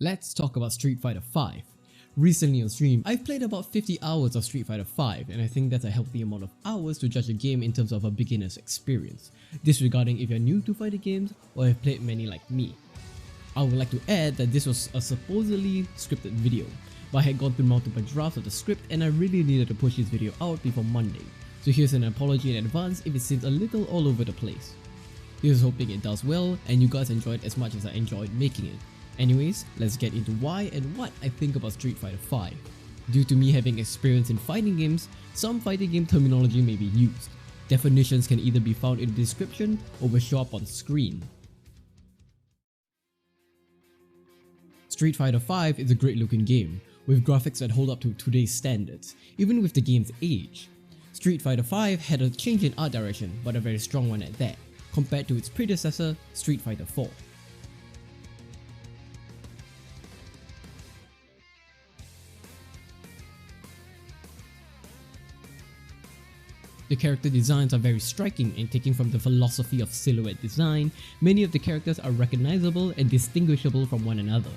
Let's talk about Street Fighter V. Recently on stream, I've played about 50 hours of Street Fighter V, and I think that's a healthy amount of hours to judge a game in terms of a beginner's experience, disregarding if you're new to fighting games or have played many like me. I would like to add that this was a supposedly scripted video, but I had gone through multiple drafts of the script and I really needed to push this video out before Monday, so here's an apology in advance if it seems a little all over the place. Here's hoping it does well and you guys enjoyed as much as I enjoyed making it. Anyways, let's get into why and what I think about Street Fighter V. Due to me having experience in fighting games, some fighting game terminology may be used. Definitions can either be found in the description or will show up on screen. Street Fighter V is a great looking game, with graphics that hold up to today's standards, even with the game's age. Street Fighter V had a change in art direction, but a very strong one at that, compared to its predecessor, Street Fighter IV. The character designs are very striking, and taking from the philosophy of silhouette design, many of the characters are recognizable and distinguishable from one another.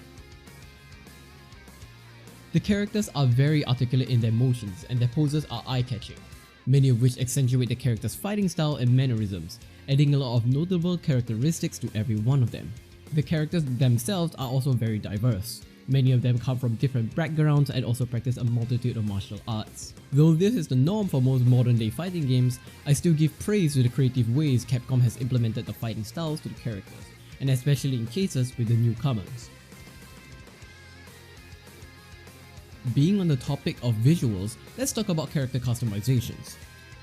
The characters are very articulate in their motions and their poses are eye-catching, many of which accentuate the character's fighting style and mannerisms, adding a lot of notable characteristics to every one of them. The characters themselves are also very diverse. Many of them come from different backgrounds and also practice a multitude of martial arts. Though this is the norm for most modern day fighting games, I still give praise to the creative ways Capcom has implemented the fighting styles to the characters, and especially in cases with the newcomers. Being on the topic of visuals, let's talk about character customizations.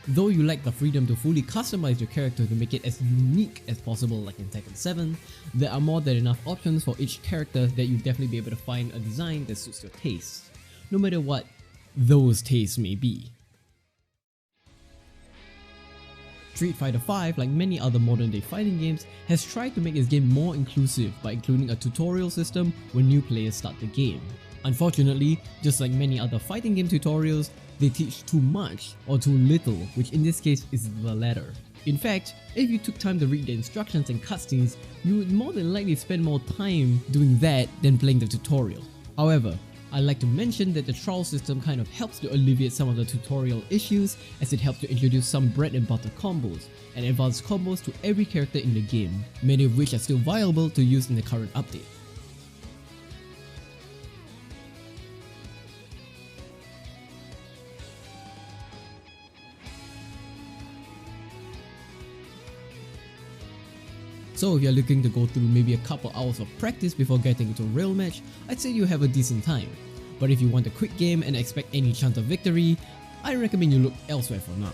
Though you lack the freedom to fully customize your character to make it as unique as possible like in Tekken 7, there are more than enough options for each character that you'll definitely be able to find a design that suits your tastes, no matter what those tastes may be. Street Fighter V, like many other modern day fighting games, has tried to make its game more inclusive by including a tutorial system when new players start the game. Unfortunately, just like many other fighting game tutorials, they teach too much or too little, which in this case is the latter. In fact, if you took time to read the instructions and cutscenes, you would more than likely spend more time doing that than playing the tutorial. However, I'd like to mention that the trial system kind of helps to alleviate some of the tutorial issues, as it helps to introduce some bread and butter combos and advanced combos to every character in the game, many of which are still viable to use in the current update. So if you're looking to go through maybe a couple hours of practice before getting into a real match, I'd say you have a decent time. But if you want a quick game and expect any chance of victory, I recommend you look elsewhere for now.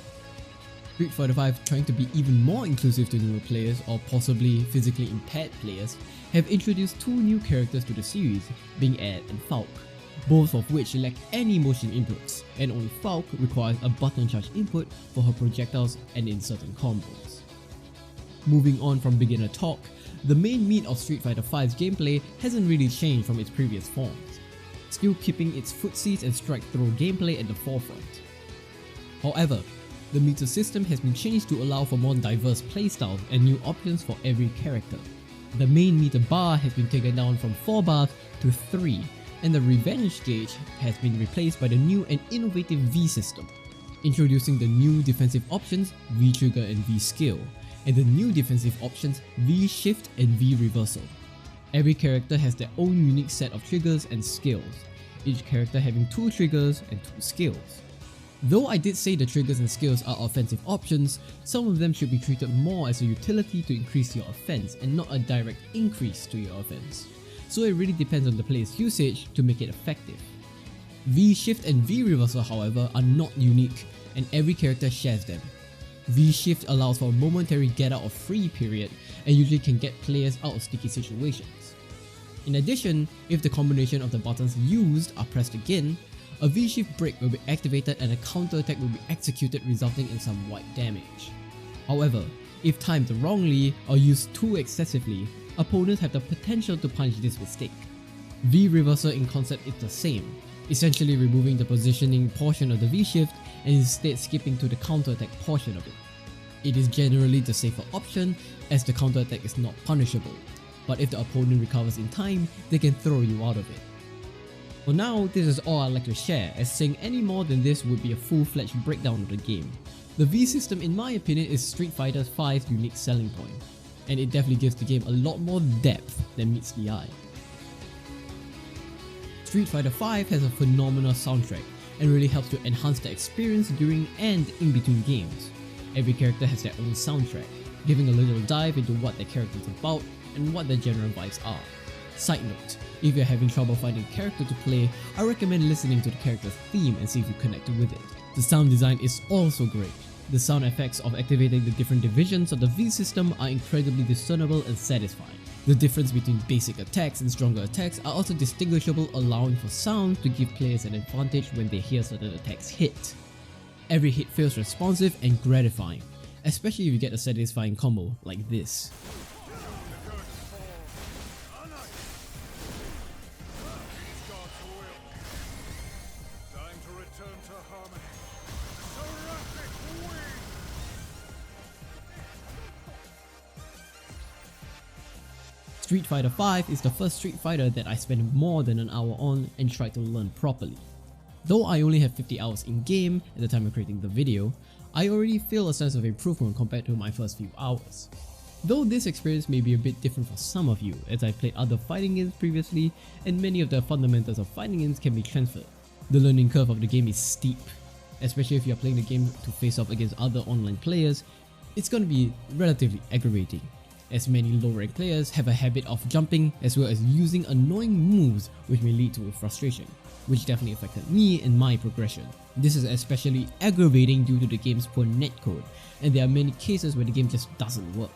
Street Fighter V, trying to be even more inclusive to newer players or possibly physically impaired players, have introduced two new characters to the series, being Ed and Falk, both of which lack any motion inputs, and only Falk requires a button charge input for her projectiles and in certain combos. Moving on from beginner talk, the main meat of Street Fighter V's gameplay hasn't really changed from its previous forms, still keeping its footsies and strike-throw gameplay at the forefront. However, the meter system has been changed to allow for more diverse playstyles and new options for every character. The main meter bar has been taken down from 4 bars to 3, and the revenge gauge has been replaced by the new and innovative V system, introducing the new defensive options V-Trigger and V-Skill, and the new defensive options V-Shift and V-Reversal. Every character has their own unique set of triggers and skills, each character having 2 triggers and 2 skills. Though I did say the triggers and skills are offensive options, some of them should be treated more as a utility to increase your offense and not a direct increase to your offense. So it really depends on the player's usage to make it effective. V-Shift and V-Reversal, however, are not unique, and every character shares them. V-Shift allows for a momentary get out of free period and usually can get players out of sticky situations. In addition, if the combination of the buttons used are pressed again, a V-Shift break will be activated and a counter attack will be executed, resulting in some wide damage. However, if timed wrongly or used too excessively, opponents have the potential to punish this mistake. V-Reversal in concept is the same, essentially removing the positioning portion of the V-Shift and instead skipping to the counter-attack portion of it. It is generally the safer option as the counter-attack is not punishable. but if the opponent recovers in time, they can throw you out of it. For now, this is all I'd like to share, as saying any more than this would be a full-fledged breakdown of the game. The V system in my opinion is Street Fighter V's unique selling point, and it definitely gives the game a lot more depth than meets the eye. Street Fighter V has a phenomenal soundtrack and really helps to enhance the experience during and in between games. Every character has their own soundtrack, giving a little dive into what their character is about and what their general vibes are. Side note, if you're having trouble finding a character to play, I recommend listening to the character's theme and see if you connected with it. The sound design is also great. The sound effects of activating the different divisions of the V system are incredibly discernible and satisfying. The difference between basic attacks and stronger attacks are also distinguishable, allowing for sound to give players an advantage when they hear certain attacks hit. Every hit feels responsive and gratifying, especially if you get a satisfying combo like this. Street Fighter V is the first Street Fighter that I spent more than an hour on and tried to learn properly. Though I only have 50 hours in game at the time of creating the video, I already feel a sense of improvement compared to my first few hours. Though this experience may be a bit different for some of you, as I played other fighting games previously and many of the fundamentals of fighting games can be transferred. The learning curve of the game is steep, especially if you are playing the game to face off against other online players. It's gonna be relatively aggravating, as many low-rank players have a habit of jumping as well as using annoying moves which may lead to frustration, which definitely affected me in my progression. This is especially aggravating due to the game's poor netcode, and there are many cases where the game just doesn't work.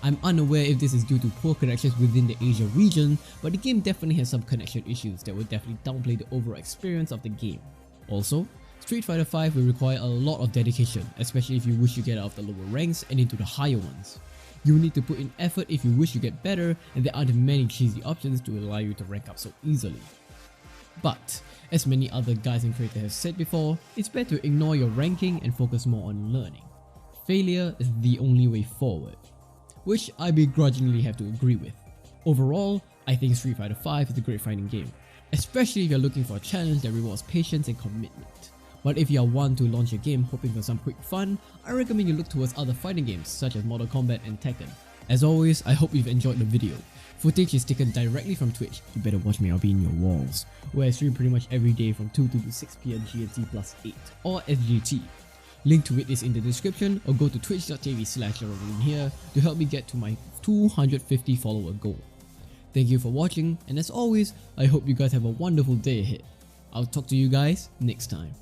I'm unaware if this is due to poor connections within the Asia region, but the game definitely has some connection issues that will definitely downplay the overall experience of the game. Also, Street Fighter V will require a lot of dedication, especially if you wish to get out of the lower ranks and into the higher ones. You will need to put in effort if you wish to get better, and there aren't many cheesy options to allow you to rank up so easily. But, as many other guys and creators have said before, it's better to ignore your ranking and focus more on learning. Failure is the only way forward, which I begrudgingly have to agree with. Overall, I think Street Fighter V is a great fighting game, especially if you're looking for a challenge that rewards patience and commitment. But if you are one to launch a game hoping for some quick fun, I recommend you look towards other fighting games such as Mortal Kombat and Tekken. As always, I hope you've enjoyed the video. Footage is taken directly from Twitch, you better watch me, I'll be in your walls, where I stream pretty much every day from 2 to 6 PM GMT+8 or SGT. Link to it is in the description, or go to twitch.tv/here to help me get to my 250 follower goal. Thank you for watching, and as always, I hope you guys have a wonderful day ahead. I'll talk to you guys next time.